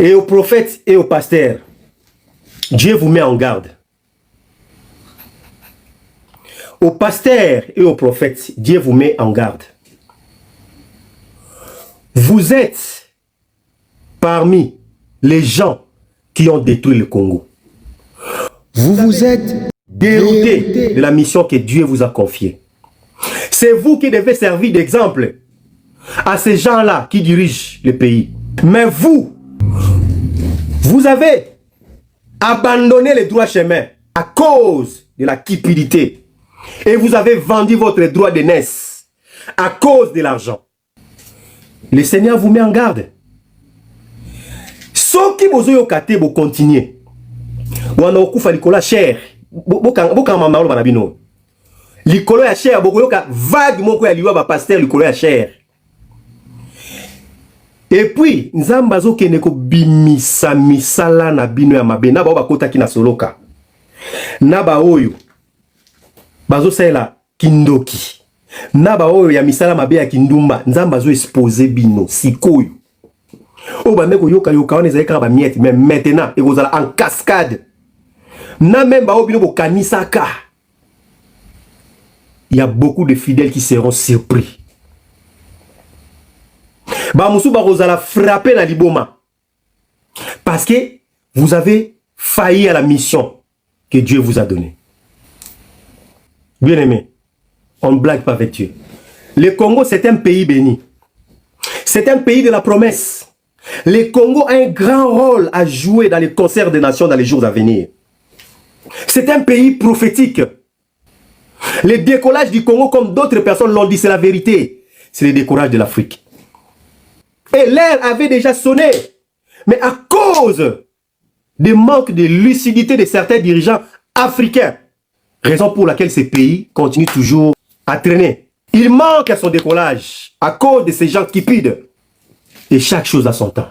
Et aux prophètes et aux pasteurs, Dieu vous met en garde. Aux pasteurs et aux prophètes, Dieu vous met en garde. Vous êtes parmi les gens qui ont détruit le Congo. Vous êtes déroutés de la mission que Dieu vous a confiée. C'est vous qui devez servir d'exemple à ces gens-là qui dirigent le pays. Mais vous avez abandonné le droit chemin à cause de la cupidité. Et vous avez vendu votre droit d'aînesse à cause de l'argent. Le Seigneur vous met en garde. Ceux qui vous ont caté, vous continuez. Vous avez fait l'école cher. Vous avez l'école ya cher, vous avez vague moko ya liwa ba pasteur l'école ya cher. Et puis, nzambazo ke neko bimisa misala na bino ya mabe na ba bakota ki na soloka. Na ba oyo bazo sela kindoki. Na ba oyo ya misala mabe ya kindumba, nzambazo expose bino sikoyo. O ba meko yoka wana ezaleka ba miette, mais maintenant ekozala en cascade. Na même ba obino bo kanisaka. Il y a beaucoup de fidèles qui seront surpris. Bamoussou Barozala frappé dans l'iboma. Parce que vous avez failli à la mission que Dieu vous a donnée. Bien aimé, on ne blague pas avec Dieu. Le Congo, c'est un pays béni. C'est un pays de la promesse. Le Congo a un grand rôle à jouer dans les concerts des nations dans les jours à venir. C'est un pays prophétique. Le décollage du Congo, comme d'autres personnes l'ont dit, c'est la vérité. C'est le décollage de l'Afrique. Et l'heure avait déjà sonné. Mais à cause du manque de lucidité de certains dirigeants africains, raison pour laquelle ces pays continuent toujours à traîner. Il manque à son décollage à cause de ces gens cupides. Et chaque chose a son temps.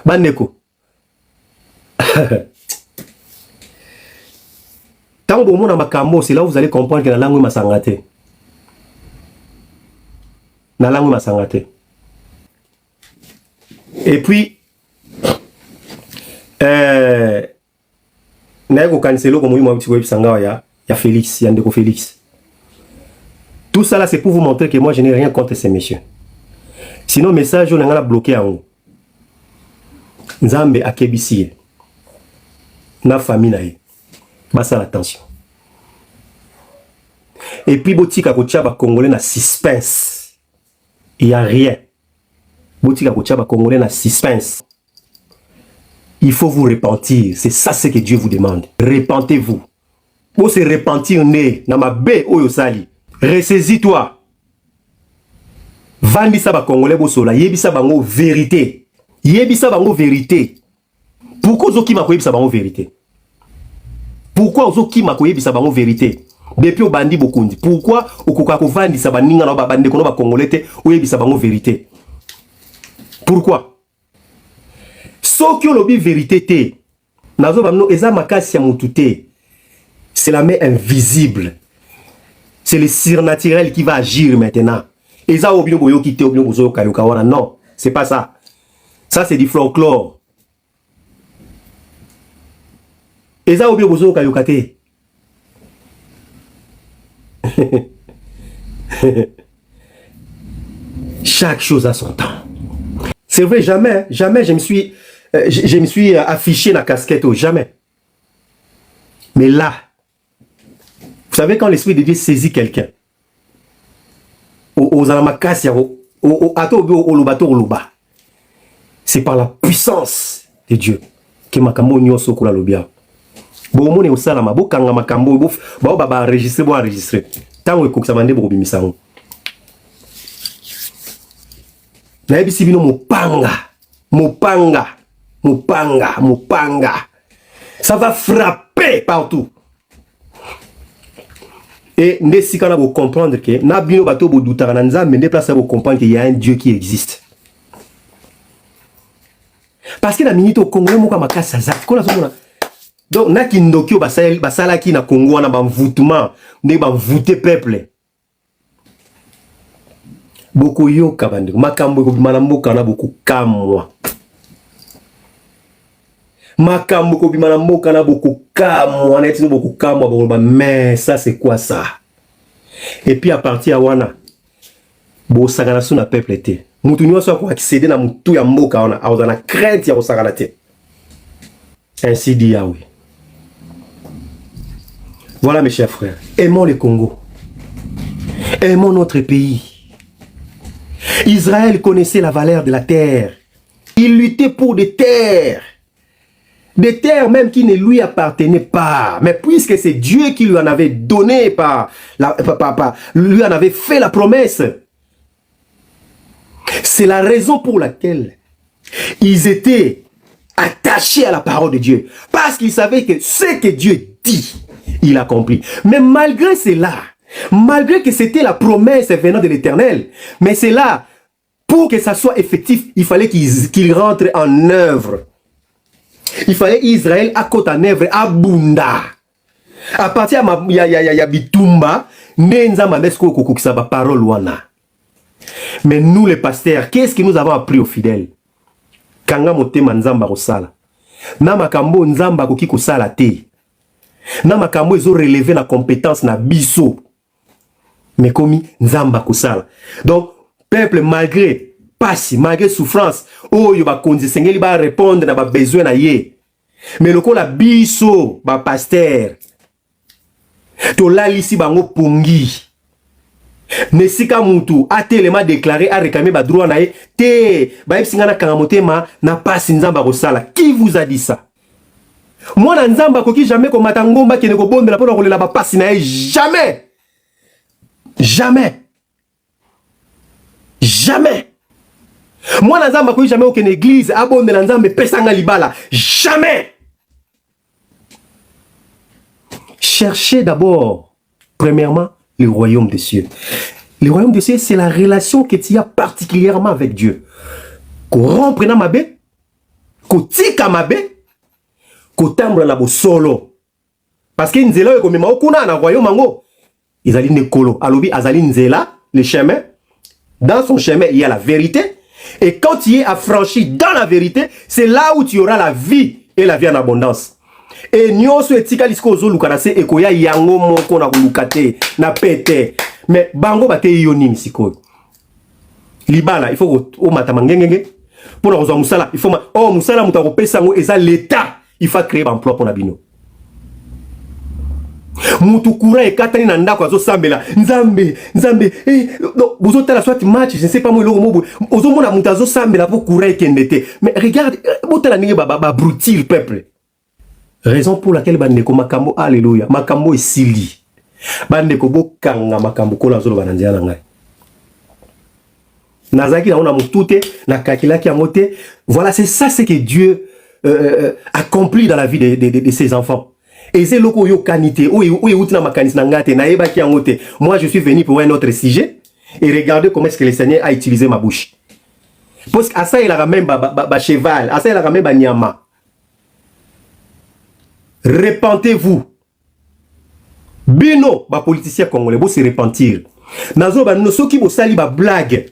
Bandeko. Tant que vous avez c'est là où vous allez comprendre que la langue est masangate. La langue est masangate. Et puis, Félix, Yandeko Félix. Tout ça là, c'est pour vous montrer que moi, je n'ai rien contre ces messieurs. Sinon, message, on a bloqué en haut. Nzambe akebisi. Na famille naïe. Basa l'attention. Et puis, Botika Kochaba Congolais na suspense. Il n'y a rien. Botika Kochaba Congolais na suspense. Il faut vous repentir. C'est ça ce que Dieu vous demande. Repentez-vous. Pour se repentir, né, na ma bé oyosali. Ressaisis-toi. Vandisa ba Congolais bosola. Yebisa bango vérité. Yebisa bango vérité. Pourquoi Zoki ma yebisa bango vérité? Pourquoi Zoki ma yebisa bango vérité? Depuis au bandi bokundi. Pourquoi au kokako vandisa ba ninga na ba bande kono ba Congolais te oyebisa bango vérité? Pourquoi? Soki olobi vérité te. Nazo bamno eza makasi ya mutu te. C'est la main invisible. C'est le surnaturel qui va agir maintenant. Eza obino boyo kite obino bozo kayoka wana. Non, c'est pas ça. Ça c'est du folklore. Eza obino bozo kayoka te. Chaque chose a son temps. C'est vrai, jamais je me suis affiché la casquette, jamais. Mais là, vous savez quand l'Esprit de Dieu saisit quelqu'un, c'est par la puissance de Dieu que makambo nyoso kula lobia. Bon mone osala mabokanga makambo ba ba enregistrer tango ekokisa bande boko bimisango. Na ebisi bino mopanga. Ça va frapper partout. Et si quand vous comprendre que na bino bato bo doutara na nzambe ne place vous comprendre qu'il y a un Dieu qui existe. Parce que la minute au Congo moka makasa za ko na zomona. Donc na kindokyo basala ki na Congo na ba voûtement ne ba voûter peuple. Boko yoka bandeko. Makambo ko bimana mboka na boko kamwa. Makambo ko bimana mboka na boko kamwa. Na etino boko kamwa boko mais ça c'est quoi ça? Et puis à partir à wana bo sakana suna peuple était. Mutu nyonso ko accéder na mutu ya mboka wana a na crainte ya ko sakana te. Ainsi dit Yahweh. Voilà mes chers frères, aimons le Congo. Aimons notre pays. Israël connaissait la valeur de la terre. Il luttait pour des terres. Des terres même qui ne lui appartenaient pas. Mais puisque c'est Dieu qui lui en avait donné, lui en avait fait la promesse. C'est la raison pour laquelle ils étaient attachés à la parole de Dieu. Parce qu'ils savaient que ce que Dieu dit, il accomplit. Mais malgré cela, malgré que c'était la promesse venant de l'Éternel, mais c'est là, pour que ça soit effectif, il fallait qu'il rentre en œuvre. Il fallait Israël à côté en œuvre, à Bunda. À partir de ya Bitumba, Nenzama Mesko Kokukisaba parole wana. Mais nous les pasteurs, qu'est-ce que nous avons appris aux fidèles? Kanga motema nzamba kosala. Na makambo nzamba koki kosala te. Na makambo ezo relever la compétence na biso. Mais komi nzamba kosala. Donc peuple malgré passe, malgré souffrance, oh yo ba konzi sengeli ba répondre na ba besoin na ye. Mais loko la biso ba pasteur. To la lisi bango pongi. Nesika mutu a tellement déclaré a réclamé ba droit na ye te ba epsingana kangamotema na passe nzamba kosala. Qui vous a dit ça? Moi na nzamba koki jamais ko matangomba kene ko bonde la pona kolela ba passe na ye jamais. Jamais. Jamais. Moi na nzamba koki jamais aucune église abonde na nzambe pesanga libala. Jamais. Cherchez d'abord premièrement le royaume des cieux. Le royaume des cieux, c'est la relation que tu as particulièrement avec Dieu. Ko rompre na mabe, ko tika mabe, ko tambre na bo solo. Parce que nzela yo komema okuna na royaume mango. Izali nekolo, alobi azali nzela, le chemin. Dans son chemin, il y a la vérité. Et quand tu es affranchi dans la vérité, c'est là où tu auras la vie et la vie en abondance. Et nyonso etika lisko zo lukanase ekoya yango moko na lukate na pete. Mais bango bate yoni misiko. Libala, il faut o matama ngengenge. Pour la musala, il faut oh musala mutako pesa ngo eza l'état. Il faut créer emploi pour nabino. Mutu kura ekatani na ndako azo sambela nzambe no bozo tala soit match je ne sais pas moi logo mobo ozo mona mutu azo sambela pour kura ekendete. Mais regarde botala ninge ba brutil peuple. Raison pour laquelle bandeko makambo alléluia makambo esili bandeko bokanga makambo kola zolo bananzia na ngai nazaki na ona mutute na kakilaki amote. Voilà, c'est ça ce que Dieu accomplit dans la vie de ses enfants. Et c'est loko yo kanité ou utina makanis na ngate na eba ki amote. Moi je suis venu pour un autre sujet et regardez comment est-ce que le Seigneur a utilisé ma bouche. Parce que ça il a même ba cheval, ça il a même ba nyama. Repentez-vous. Bino, ba politicien congolais, bo se repentir. Nazo ba no soki bo sali ba blague.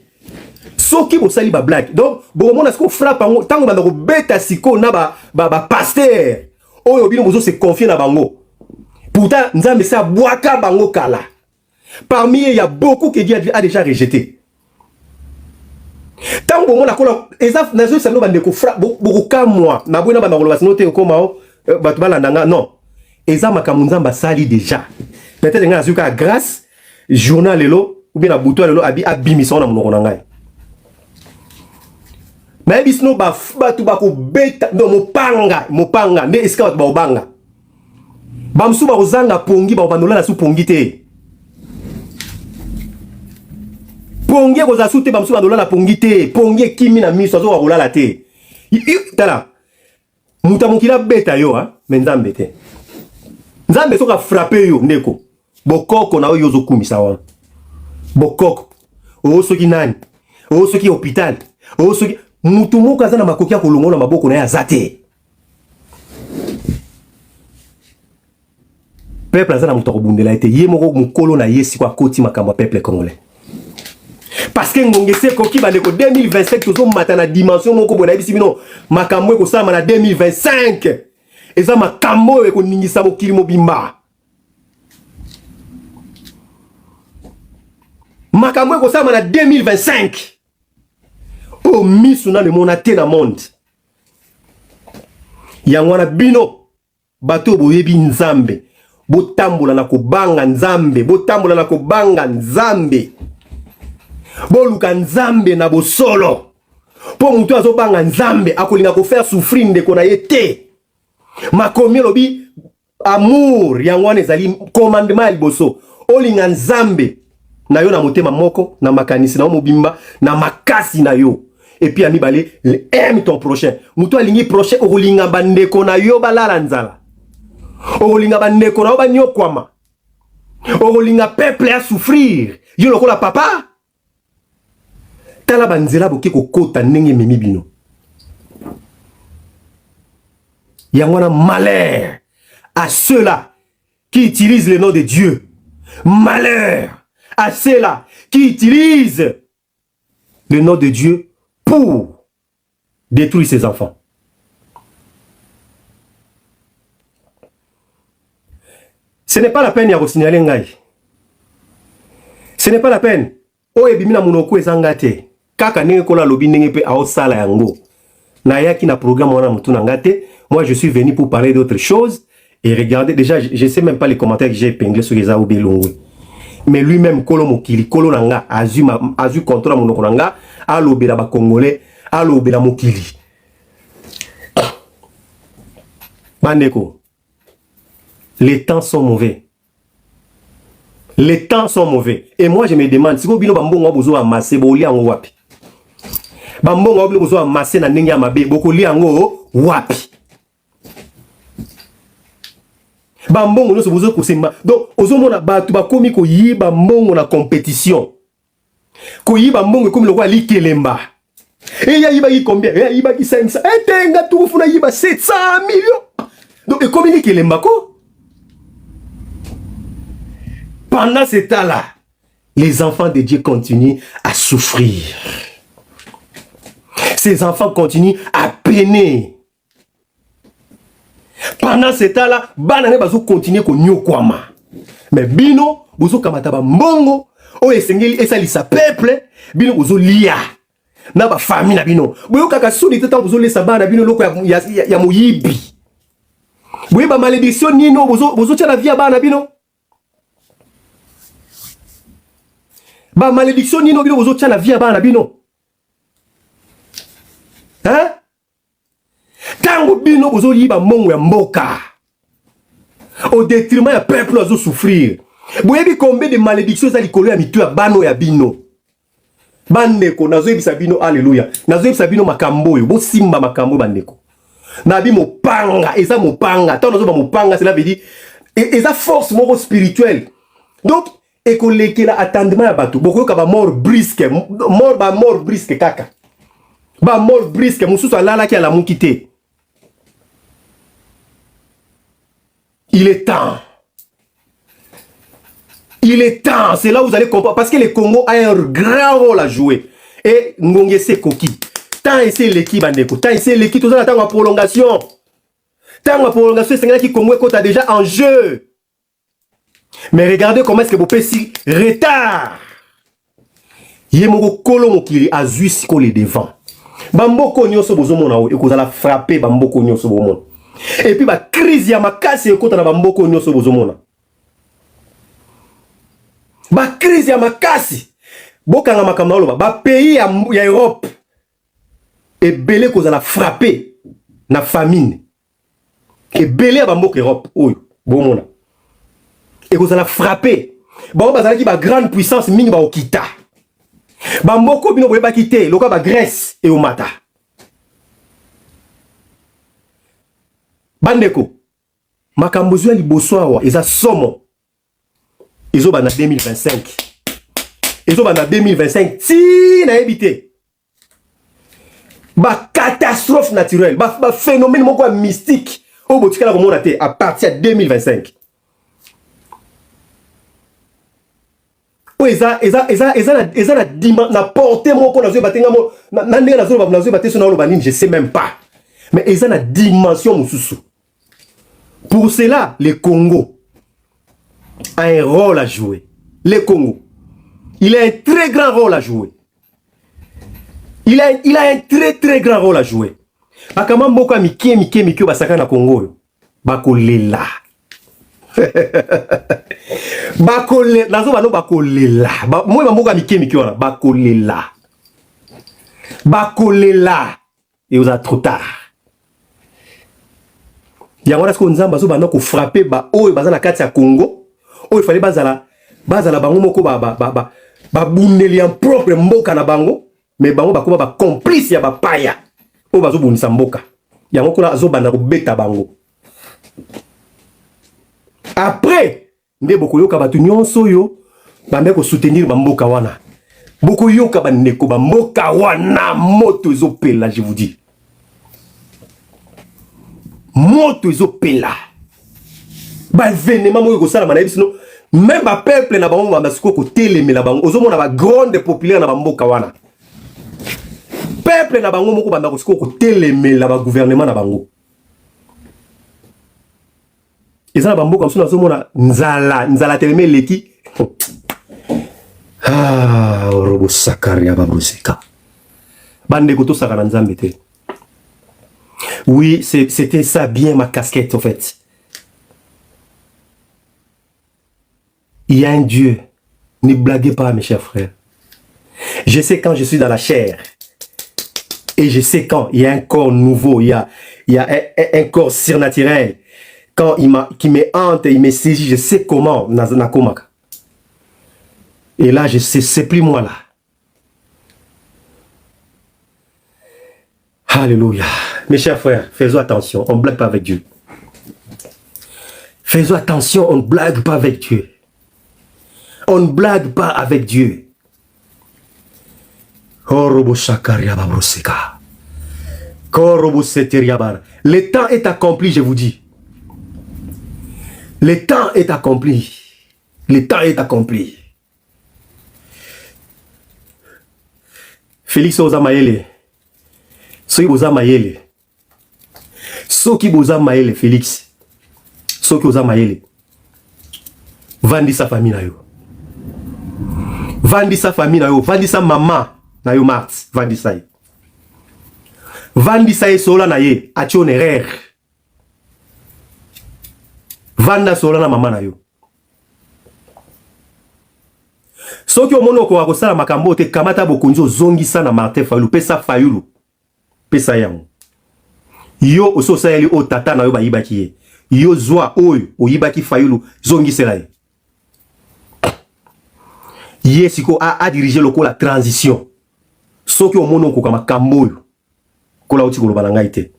Soki bo sali ba blague. Donc, bo mona sko frappe en tango ba ko beta siko na ba pasteur. Oyo bino bozo se confier na bango. Pourtant, nzambe sa boaka bango kala. Parmi eux, il y a beaucoup que Dieu a déjà rejeté. Tango mona kola ezaf nazo sa no ba ndeko frappe bo ka moi. Na bona ba ngolo basinote ko mao. Non. Eza makamunzamba sali déjà. Peut-être nga azuka grâce journal lelo ou bien la bouton lelo abimison na monoko na ngai. Mais bisno ba tu ba ko beta no mopanga ne eska ba obanga. Bamsu ba ozanga pongi ba bandola na su pongi te. Pongi ko za sute bamsu bandola na pongi te. Pongi kimi na miso zo ba la te. Tala. Mutamukila beta yo mais nzambe te. Nzambe soka frapper yo ndeko. Bokoko na yo zo kumisa wana. Bokoko. O soki nani? O soki hôpital. O soki mutu moka za na makoki ya kolongola maboko na ya zate. Peuple azana mutu ko bundela ete ye moko mukolo na yesi kwa koti makambo peuple congolais. Parce que ngongese koki bandeko 2025 tozo matana dimension moko bona bisi bino makambo ko sama na 2025 eza makambo ko ningisa mokili mobimba makambo ko sama na 2025 o misuna le monate na monde yangwana bino bato boyebi nzambe botambola na kobanga nzambe botambola na kobanga nzambe boluka nzambe na bosolo po mutu azobanga nzambe akolinga ko faire souffrir ndeko na ye te makomi lobi amour yangwana ezali commandement ya liboso olinga nzambe na yo na motema moko na makanisi na mobimba na makasi na yo et puis ami balé aime ton prochain mutu alingi prochain okolinga bandeko na yo balala nzala okolinga bandeko na yo banyokwama okolinga peuple a souffrir yo lokola papa tala banzela boke kokota ndenge memi bino yangwana malheur à ceux-là qui utilisent le nom de Dieu, malheur à ceux-là qui utilisent le nom de Dieu pour détruire ses enfants. Ce n'est pas la peine de signaler ngai. Ce n'est pas la peine. O ebimina munoko ezangate. Kaka nenge kola lobi nenge pe aosala yango. Na yaki na programme wana mutu ngate. Moi je suis venu pour parler d'autres choses et regardez déjà je sais même pas les commentaires que j'ai épinglés sur les Aoubé Longwe. Mais lui-même kolo mokili kolo nanga azu contrôle monoko nanga alobela ba congolais alobela mokili. Bandeko. Les temps sont mauvais. Les temps sont mauvais. Et moi, je me demande, si vous avez besoin de masser, vous avez wapi. Bambongo avez besoin de masser na ndenge ya mabe, boko li yango wapi. Bambongo no so besoin ko sema. Donc, ozomona batu ba komi ko yiba mbongo na compétition. Ko yiba mbongo comme le roi li kelemba. Et ya yiba yi combien? Ya yiba ki 500. Et tenga tu funa yiba 700 millions. Donc, et comme li kelemba ko pendant ce temps-là, les enfants de Dieu continuent à souffrir. Ces enfants continuent à peiner. Pendant ce temps-là, banane bazo continuer ko nyokwama. Mais bino, bozo kamata ba mbongo, o esengeli esali sa peuple, bino bozo lia. Na ba famille na bino. Boyo kaka soni tata bozo lesa bana bino loko ya moyibi. Boyo ba malédiction nino bozo tia la vie bana bino. Ba malédiction nino bino bozo tia la vie bana bino. Hein? Tango bino bozo yiba mongo ya mboka. Au détriment ya peuple ozo souffrir. Boyebi combien de malédictions za likolo ya mitu ya bano ya bino. Bandeko nazo yebisa bino alléluia. Nazo yebisa bino makambo yo, bo simba makambo bandeko. Nabi mopanga, eza mopanga. Tant nazo ba mopanga, cela veut dire eza force moko spirituelle. Donc ekolekela attendement ya bato. Boko ka ba mort brisque, mort brisque kaka. Ba mort brisque mususu alala ki ala mukite. Il est temps. Il est temps. C'est là où vous allez comprendre. Parce que le Congo a un grand rôle à jouer. Et Ngongese Koki. Tant essayer l'équipe, Bandeko. Tant essayer l'équipe. Tout ça, tant en prolongation. Tant en prolongation, c'est qui Congo est déjà en jeu. Mais regardez comment est-ce que vous pouvez si retard. Yemoko Kolo Mokili a juste les devant. Bamboko Nyoso Bozomona. Et vous allez frapper Bamboko Nyoso Bozomona. Et puis ba crise ya makasi ekota na bamboko nyoso bozomona. Ba crise ya makasi bokanga makambo loba ba pays ya Europe et belé ko za la frapper na famine. Et belé ya bamboko Europe oyo bomona. Et ko za la frapper. Ba bazala ki ba grande puissance mingi ba okita. Bamboko bino boye ba kité loka ba Grèce et au mata. Bandeko, makambozo ya liboso awa eza somo. Ezo ba na 2025. Ezo ba na 2025 ti na ebité. Ba catastrophe naturelle, ba phénomène moko mystique au botikala ko mona te à partir de 2025. eza na portée moko na zo batenga mo na ndenge na zo bateso na oloba nini, je sais même pas. Mais eza na dimension mususu. Pour cela, le Congo a un rôle à jouer. Le Congo, il a un très grand rôle à jouer. Il a un très grand rôle à jouer. Bakama mboka mike basaka na Congo yo. Bakolela. Bakolela, nazo bano bakolela. Moi mboka mike wana bakolela. Bakolela. Et vous êtes trop tard. Yango est-ce que nzamba zo bana ko frapper ba oyo bazana kati ya Congo. Oyo fallait bazala bango moko ba bundeli en propre mboka na bango. Mais bango bakoma ba complice ya ba paya. O bazo bunisa mboka. Yango kola zo bana ko beta bango. Après, nde boko yoka batu nyonso yo bande ko soutenir ba mboka wana. Boko yoka bandeko ba mboka wana moto zo pela, je vous dis. Moto zo pela. Ba événement mo ko sala manayi sino même ba peuple na bango ba siko ko telemela bango. Ozo mona ba grande populaire na ba mboka wana. Peuple na bango moko banda ko siko ko telemela ba gouvernement na bango. Eza na ba mboka msuna zo mona nzala teleme leki. Ah, robo sakaria babroseka. Bande ko to sakana nzambe te. Oui, c'était ça bien ma casquette en fait. Il y a un Dieu. Ne blaguez pas mes chers frères. Je sais quand je suis dans la chair. Et je sais quand il y a un corps nouveau, il y a un corps surnaturel. Quand qui me hante, il me saisit, je sais comment. Et là, je sais, c'est plus moi là. Alléluia. Mes chers frères, faisons attention, on ne blague pas avec Dieu. Faisons attention, on ne blague pas avec Dieu. On ne blague pas avec Dieu. Le temps est accompli, je vous dis. Le temps est accompli. Le temps est accompli. Félix Ozamaele. Soki boza mayele. Soki boza mayele Félix. Soki boza mayele. Vandi sa famille na yo. Vandi sa famille na yo. Vandi sa maman na yo Marthe. Vandi sa ye. Vandi sa ye sola na ye. Ati on erreur. Vanda sola na maman na yo. Soki omono ko akosala makambo te kamata bokonzo zongisa na Martin Fayulu. Pesa Fayulu. Pesa yango. Yo oso sayeli o tata na yo ba yibaki ye. Yo zwa oyo o yibaki Fayulu zongisela ye. Ye siko a diriger la transition. Soki omono ko kama kamboyo. Kola uti ko lobala ngai te.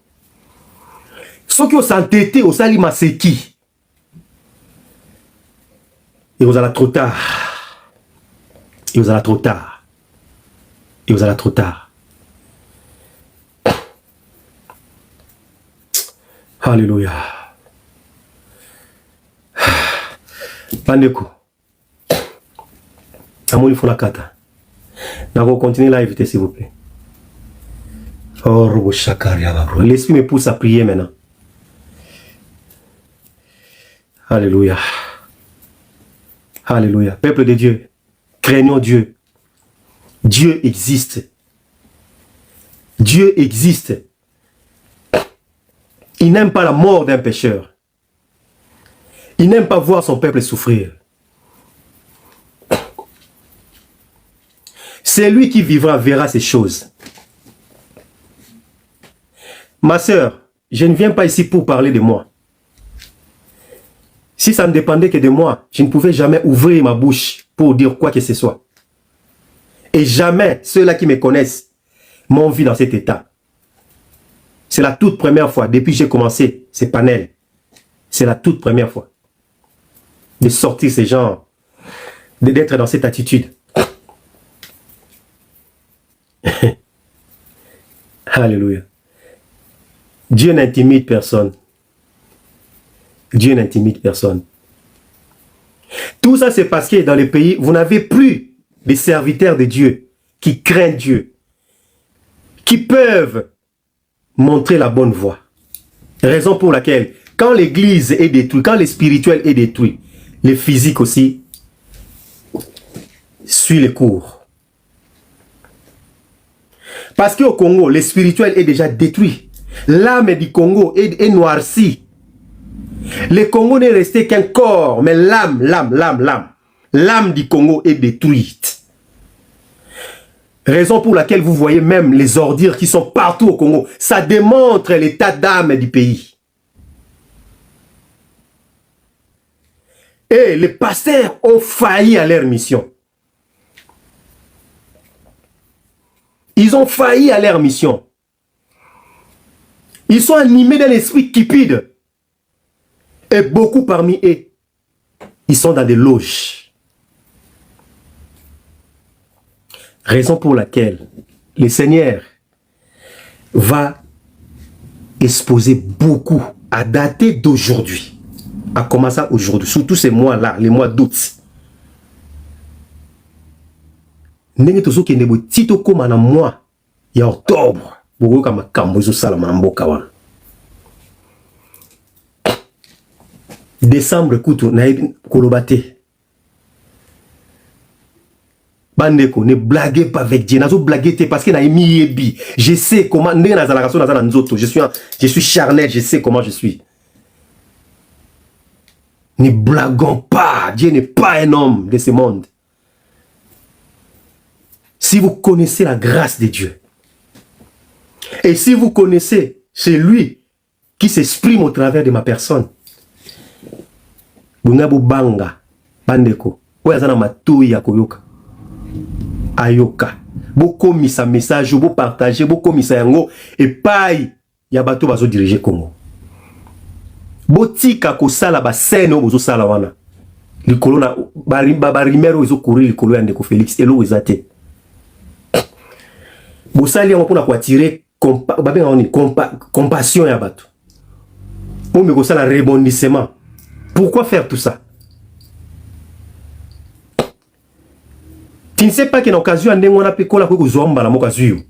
Soki o santete o sali maseki. Et vous allez trop tard. Et vous allez trop tard. Et vous allez trop tard. Alléluia. Bandeko. Amour, il faut la kata. Nous continuer la éviter, s'il vous plaît. Oh, l'esprit me pousse à prier maintenant. Alléluia. Alléluia. Peuple de Dieu, craignons Dieu. Dieu existe. Dieu existe. Il n'aime pas la mort d'un pécheur. Il n'aime pas voir son peuple souffrir. C'est lui qui vivra, verra ces choses. Ma sœur, je ne viens pas ici pour parler de moi. Si ça ne dépendait que de moi, je ne pouvais jamais ouvrir ma bouche pour dire quoi que ce soit. Et jamais ceux-là qui me connaissent m'ont vu dans cet état. C'est la toute première fois, depuis que j'ai commencé ces panels, c'est la toute première fois de sortir ces gens, d'être dans cette attitude. Alléluia. Dieu n'intimide personne. Dieu n'intimide personne. Tout ça, c'est parce que dans les pays, vous n'avez plus des serviteurs de Dieu qui craignent Dieu, qui peuvent montrer la bonne voie. Raison pour laquelle, quand l'église est détruite, quand le spirituel est détruit, le physique aussi suit les cours. Parce qu'au Congo, le spirituel est déjà détruit. L'âme du Congo est noircie. Le Congo n'est resté qu'un corps, mais l'âme du Congo est détruite. Raison pour laquelle vous voyez même les ordures qui sont partout au Congo. Ça démontre l'état d'âme du pays. Et les pasteurs ont failli à leur mission. Ils ont failli à leur mission. Ils sont animés d'un esprit cupide. Et beaucoup parmi eux, ils sont dans des loges. Raison pour laquelle le Seigneur va exposer beaucoup à dater d'aujourd'hui. À commencer aujourd'hui, surtout ces mois-là, les mois d'août. Ndenge tozo kende bo tito koma na mois ya octobre. Boko kama kambo zo sala mboka wana. Décembre kutu na kolobate. Bandeko, ne blaguez pas avec Dieu. Nazo blaguer parce que na emi yebi. Je sais comment ndenge na zalaka so na zala nzoto. Je suis charnel, je sais comment je suis. Ne blaguons pas. Dieu n'est pas un homme de ce monde. Si vous connaissez la grâce de Dieu, et si vous connaissez celui qui s'exprime au travers de ma personne, Bungabu banga, bandeko, oyazana matoi ya koyoka, ayoka, boko misa message, boko partager, boko misa yango, et paille, ya bato bazo diriger Congo. Botika ko sala ba scène o bozo sala wana. Likolo na barimero ezo courir likolo ya ndeko Félix elo ezate. Bosali yango pona ko attirer compassion ya bato. Pour me kosala rebondissement. Pourquoi faire tout ça? Tu ne sais pas qu'il y a une occasion de on a pu coller avec Zomba la mokazu.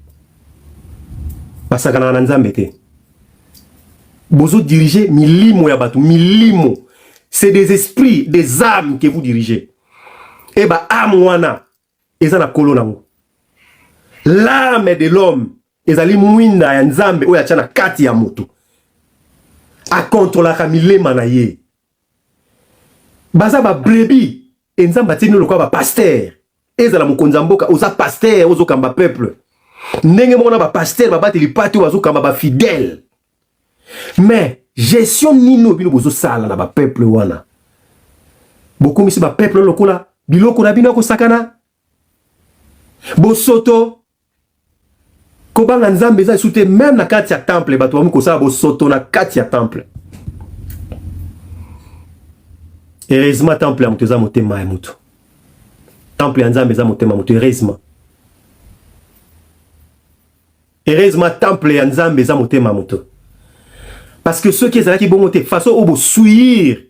Parce que na nzambe te. Bozo diriger milimo ya bato, milimo. C'est des esprits, des âmes que vous dirigez. Et bah âme wana eza na kolo nango. L'âme de l'homme ezali mwinda ya nzambe oya tshana kati ya moto. A contrôler milema na ye. Baza ba brebi enzamba tino lokwa ba pasteur. Ezala mokonza mboka oza pasteur ozo kamba peuple. Ndenge mona ba pasteur ba bateli pati ozo kamba ba fidèle. Mais gestion nino bino bozo sala na ba peuple wana. Boko misi ba peuple lokola biloko na bino ko sakana. Bosoto Kobanga nzambe za soute même na kati ya temple bato bamu ko sala bosoto na kati ya temple. Heureusement temple ya muteza motema ya mutu. Temple ya nzambe za motema mutu heureusement. Heureusement temple ya nzambe za motema mutu. Parce que ceux qui sont là qui bon te façon obo suir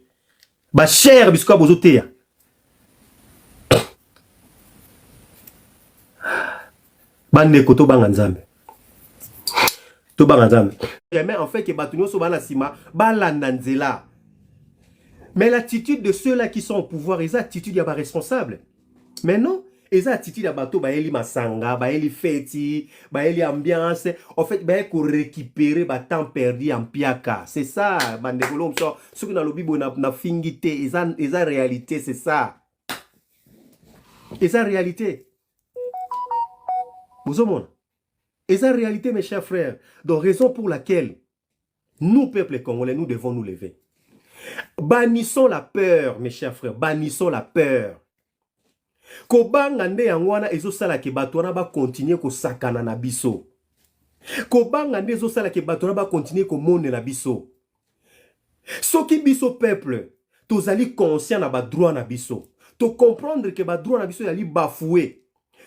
ba cher bisko bozotea. Bande koto banga nzambe. To banga nzambe. Mais en fait que batunyo so bana sima balanda nzela. Mais l'attitude de ceux-là qui sont au pouvoir, ils ont attitude ya ba responsable. Mais non, ils ont attitude ya bato ba eli masanga, ba eli feti, ba eli ambiance, en fait ba ko récupérer ba temps perdu en piaka. C'est ça, bande kolom so ceux qui dans le bibo na fingité, ils ont réalité, c'est ça. Ils ont réalité. Vous avez et ça réalité, mes chers frères. Donc, raison pour laquelle nous, peuple congolais, nous devons nous lever. Bannissons la peur, mes chers frères. Bannissons la peur. Kobanga nde yangwana ezo sala ke batona ba continuer ko sakana na biso. Kobanga nde ezo sala ke batona ba continuer ko monde na biso. Soki biso peuple, tozali conscient na ba droit na biso. To comprendre que ba droit na biso yali bafoué.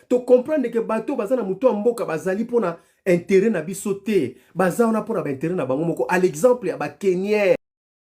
To comprendre que bato bazana muto mboka bazali pona intérêt na biso te bazana pona ba intérêt na bango moko à l'exemple ya ba Kenya